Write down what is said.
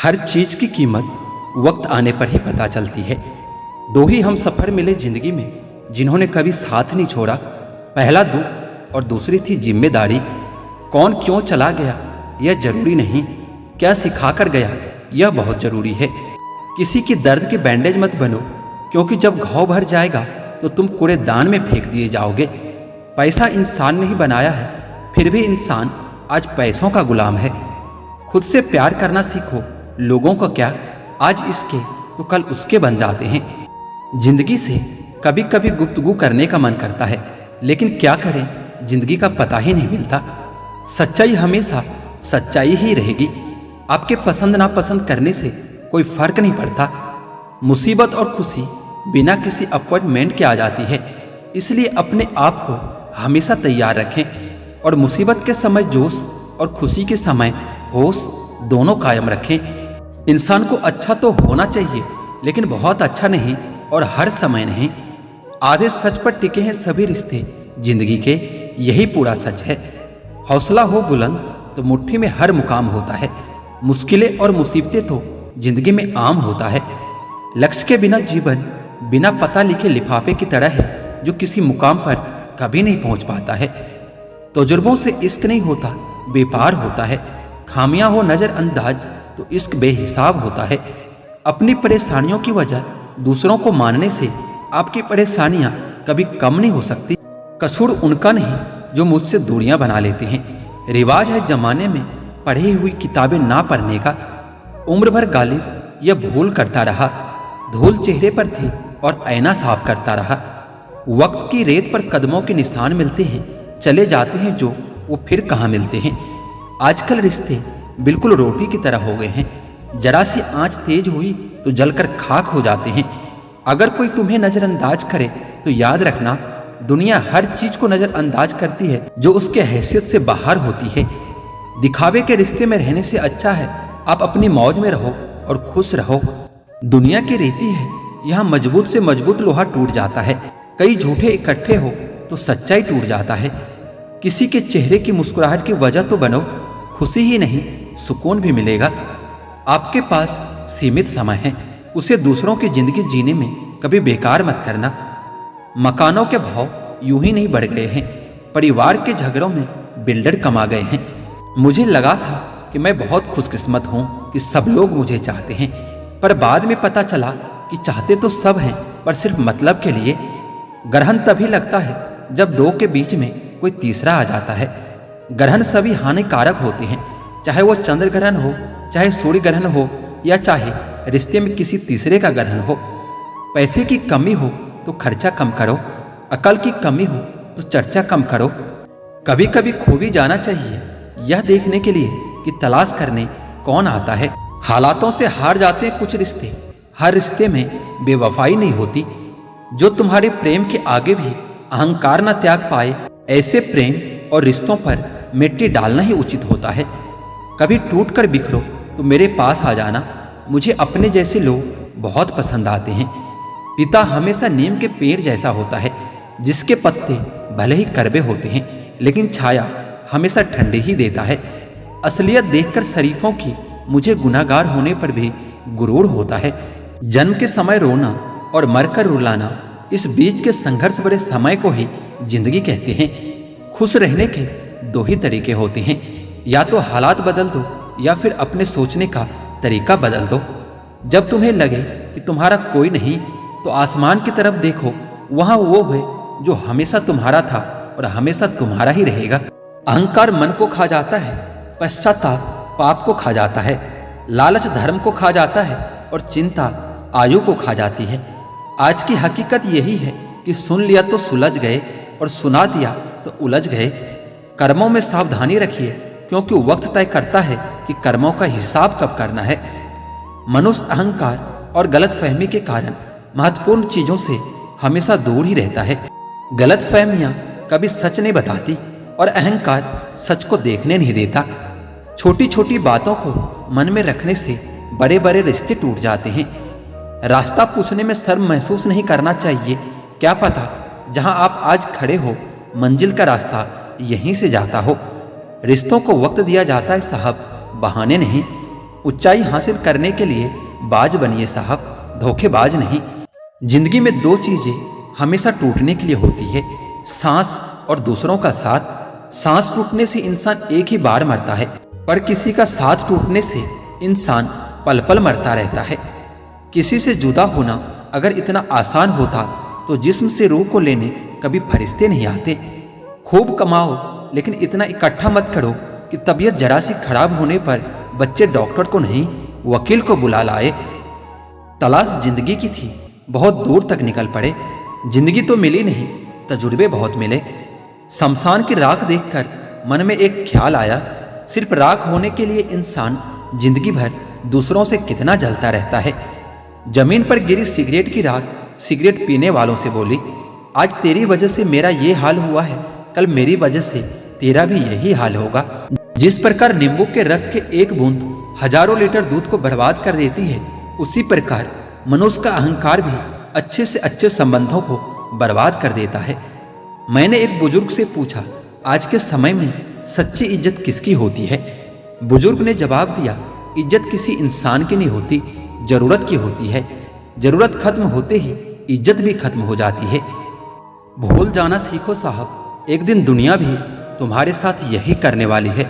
हर चीज की कीमत वक्त आने पर ही पता चलती है। दो ही हम सफर मिले जिंदगी में जिन्होंने कभी साथ नहीं छोड़ा। पहला दुख और दूसरी थी जिम्मेदारी। कौन क्यों चला गया यह जरूरी नहीं, क्या सिखा कर गया यह बहुत जरूरी है। किसी की दर्द के बैंडेज मत बनो, क्योंकि जब घाव भर जाएगा तो तुम कूड़ेदान में फेंक दिए जाओगे। पैसा इंसान नहीं बनाया है, फिर भी इंसान आज पैसों का गुलाम है। खुद से प्यार करना सीखो, लोगों को क्या आज इसके तो कल उसके बन जाते हैं। जिंदगी से कभी कभी गुफ्तगू करने का मन करता है, लेकिन क्या करें, जिंदगी का पता ही नहीं मिलता। सच्चाई हमेशा सच्चाई ही रहेगी। आपके पसंद नापसंद करने से कोई फर्क नहीं पड़ता। मुसीबत और खुशी बिना किसी अपॉइंटमेंट के आ जाती है, इसलिए अपने आप को हमेशा तैयार रखें और मुसीबत के समय जोश और खुशी के समय होश दोनों कायम रखें। इंसान को अच्छा तो होना चाहिए, लेकिन बहुत अच्छा नहीं और हर समय नहीं। आधे सच पर टिके हैं सभी रिश्ते जिंदगी के, यही पूरा सच है। हौसला हो बुलंद तो मुट्ठी में हर मुकाम होता है। मुश्किलें और मुसीबतें तो जिंदगी में आम होता है। लक्ष्य के बिना जीवन बिना पता लिखे लिफाफे की तरह है, जो किसी मुकाम पर कभी नहीं पहुंच पाता है। तजुर्बों से इश्क नहीं होता, बेपार होता है। खामियां हो नजरअंदाज तो इश्क बेहिसाब होता है। अपनी परेशानियों की वजह दूसरों को मानने से आपकी परेशानियां कभी कम नहीं हो सकती। कसूर उनका नहीं जो मुझसे दूरियां बना लेते हैं। रिवाज है जमाने में पढ़ी हुई किताबें ना पढ़ने का। उम्र भर गालिब यह भूल करता रहा, धूल चेहरे पर थी और ऐना साफ करता रहा। वक्त की रेत पर कदमों के निशान मिलते हैं, चले जाते हैं जो वो फिर कहाँ मिलते हैं। आजकल रिश्ते बिल्कुल रोटी की तरह हो गए हैं, जरा सी आंच तेज हुई तो जलकर खाक हो जाते हैं। अगर कोई तुम्हें नजरअंदाज करे तो याद रखना, दुनिया हर चीज को नजरअंदाज करती है जो उसके हैसियत से बाहर होती है। दिखावे के रिश्ते में रहने से अच्छा है आप अपनी मौज में रहो और खुश रहो। दुनिया की रीति है, यहाँ मजबूत से मजबूत लोहा टूट जाता है। कई झूठे इकट्ठे हो तो सच्चाई टूट जाता है। किसी के चेहरे की मुस्कुराहट की वजह तो बनो, खुशी ही नहीं सुकून भी मिलेगा। आपके पास सीमित समय है, उसे दूसरों की जिंदगी जीने में कभी बेकार मत करना। मकानों के भाव यूं ही नहीं बढ़ गए हैं, परिवार के झगड़ों में बिल्डर कमा गए हैं। मुझे लगा था कि मैं बहुत खुशकिस्मत हूं कि सब लोग मुझे चाहते हैं, पर बाद में पता चला कि चाहते तो सब हैं, पर सिर्फ मतलब के लिए। ग्रहण तभी लगता है जब दो के बीच में कोई तीसरा आ जाता है। ग्रहण सभी हानिकारक होते हैं, चाहे वो चंद्र ग्रहण हो, चाहे सूर्य ग्रहण हो, या चाहे रिश्ते में किसी तीसरे का ग्रहण हो। पैसे की कमी हो तो खर्चा कम करो, अकल की कमी हो तो चर्चा कम करो। कभी कभी खो भी जाना चाहिए, यह देखने के लिए कि तलाश करने कौन आता है। हालातों से हार जाते हैं कुछ रिश्ते, हर रिश्ते में बेवफाई नहीं होती। जो तुम्हारे प्रेम के आगे भी अहंकार न त्याग पाए, ऐसे प्रेम और रिश्तों पर मिट्टी डालना ही उचित होता है। कभी टूट कर बिखरो तो मेरे पास आ जाना, मुझे अपने जैसे लोग बहुत पसंद आते हैं। पिता हमेशा नीम के पेड़ जैसा होता है, जिसके पत्ते भले ही कड़वे होते हैं, लेकिन छाया हमेशा ठंडी ही देता है। असलियत देखकर शरीफों की मुझे गुनाहगार होने पर भी गुरूर होता है। जन्म के समय रोना और मरकर रुलाना, इस बीच के संघर्ष भरे समय को ही जिंदगी कहते हैं। खुश रहने के दो ही तरीके होते हैं, या तो हालात बदल दो या फिर अपने सोचने का तरीका बदल दो। जब तुम्हें लगे कि तुम्हारा कोई नहीं, तो आसमान की तरफ देखो, वहां वो है जो हमेशा तुम्हारा था और हमेशा तुम्हारा ही रहेगा। अहंकार मन को खा जाता है, पश्चाताप पाप को खा जाता है, लालच धर्म को खा जाता है और चिंता आयु को खा जाती है। आज की हकीकत यही है कि सुन लिया तो सुलझ गए और सुना दिया तो उलझ गए। कर्मों में सावधानी रखिए, क्योंकि वक्त तय करता है कि कर्मों का हिसाब कब करना है। मनुष्य अहंकार और गलतफहमी के कारण महत्वपूर्ण चीजों से हमेशा दूर ही रहता है। गलतफहमियां कभी सच नहीं बताती और अहंकार सच को देखने नहीं देता। छोटी छोटी बातों को मन में रखने से बड़े बड़े रिश्ते टूट जाते हैं। रास्ता पूछने में शर्म महसूस नहीं करना चाहिए। क्या पता जहां आप आज खड़े हो, मंजिल का रास्ता यहीं से जाता हो। रिश्तों को वक्त दिया जाता है साहब, बहाने नहीं। ऊंचाई हासिल करने के लिए बाज बनिए साहब, धोखेबाज नहीं। जिंदगी में दो चीजें हमेशा टूटने के लिए होती है, सांस और दूसरों का साथ। सांस टूटने से इंसान एक ही बार मरता है, पर किसी का साथ टूटने से इंसान पल पल मरता रहता है। किसी से जुदा होना अगर इतना आसान होता तो जिस्म से रूह को लेने कभी फरिश्ते नहीं आते। खूब कमाओ लेकिन इतना इकट्ठा मत करो कि तबीयत जरा सी खराब होने पर बच्चे डॉक्टर को नहीं वकील को बुला लाए। तलाश जिंदगी की थी, बहुत दूर तक निकल पड़े। जिंदगी तो मिली नहीं, तजुर्बे बहुत मिले। शमशान की राख देखकर मन में एक ख्याल आया, सिर्फ राख होने के लिए इंसान जिंदगी भर दूसरों से कितना जलता रहता है। जमीन पर गिरी सिगरेट की राख सिगरेट पीने वालों से बोली, आज तेरी वजह से मेरा ये हाल हुआ है, कल मेरी वजह से तेरा भी यही हाल होगा। जिस प्रकार नींबू के रस के एक बूंद हजारों लीटर दूध को बर्बाद कर देती है, उसी प्रकार मनुष्य का अहंकार भी अच्छे से अच्छे संबंधों को बर्बाद कर देता है। मैंने एक बुजुर्ग से पूछा, आज के समय में सच्ची इज्जत किसकी होती है? बुजुर्ग ने जवाब दिया, इज्जत किसी इंसान की नहीं होती, जरूरत की होती है। जरूरत खत्म होते ही इज्जत भी खत्म हो जाती है। भूल जाना सीखो साहब, एक दिन दुनिया भी तुम्हारे साथ यही करने वाली है।